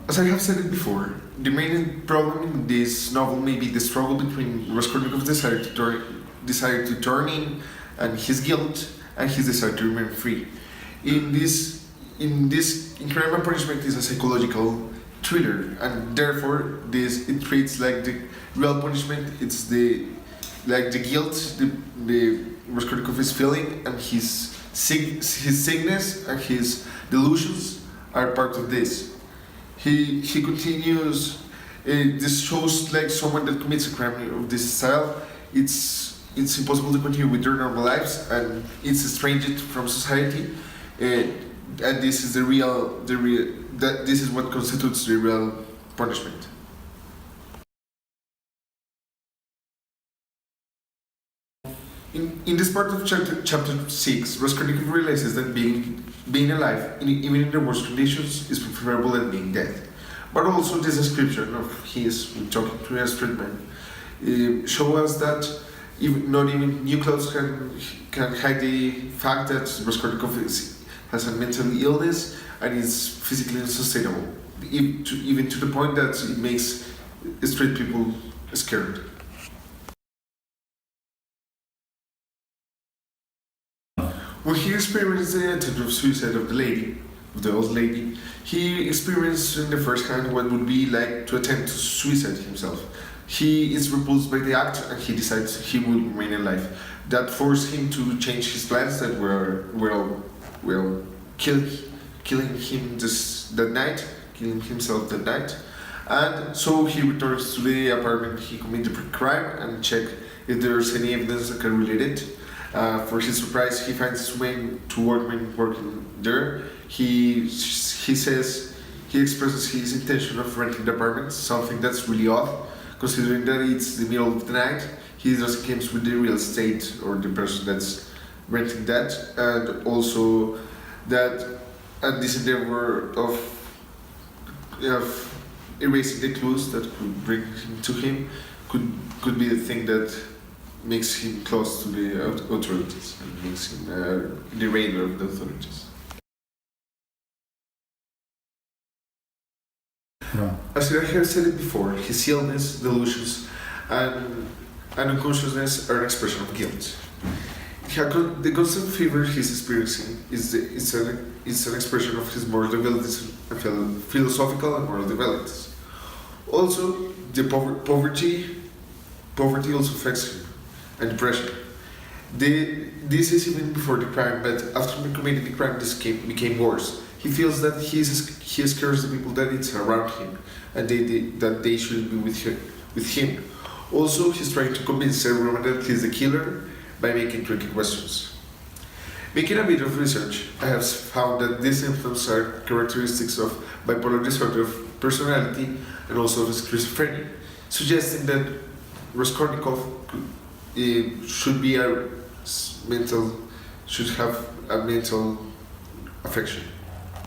As I have said it before, the main problem in this novel may be the struggle between Raskolnikov's desire to turn in and his guilt and his desire to remain free. In this Incredible Punishment is a psychological thriller, and therefore it treats like the real punishment. It's the guilt the Raskolnikov is feeling, and his sickness and his delusions are part of this. He continues. This shows like someone that commits a crime of this style. It's impossible to continue with their normal lives, and it's estranged from society. And this is this is what constitutes the real punishment. In this part of chapter 6, Raskolnikov realizes that being alive, even in the worst conditions, is preferable than being dead. But also this description of his talking to a street man shows us that not even new clothes can hide the fact that Raskolnikov has a mental illness and is physically unsustainable, even to the point that it makes street people scared. When he experienced the attempt of suicide of the old lady, he experienced in the first hand what would be like to attempt to suicide himself. He is repulsed by the act and he decides he will remain alive. That forced him to change his plans that were killing himself that night. And so he returns to the apartment he committed the crime and check if there's any evidence that can relate it. For his surprise, he finds his way to workmen working there. He expresses his intention of renting the apartment, something that's really odd, considering that it's the middle of the night. He just comes with the real estate or the person that's renting that, and also that this endeavor of erasing the clues that could bring him to him could be the thing that makes him close to the authorities and makes him the radar of the authorities. Yeah. As I have said it before, his illness, delusions, and unconsciousness are an expression of guilt. The constant fever he's experiencing is an expression of his moral developments and philosophical and moral developments. Also, the poverty also affects him, and depression. This is even before the crime, but after committing the crime, this became worse. He feels that he scares the people that it's around him, and that they shouldn't be with him. Also, he's trying to convince everyone that he's the killer by making tricky questions. Making a bit of research, I have found that these symptoms are characteristics of bipolar disorder of personality and also of schizophrenia, suggesting that Raskolnikov should have a mental affection.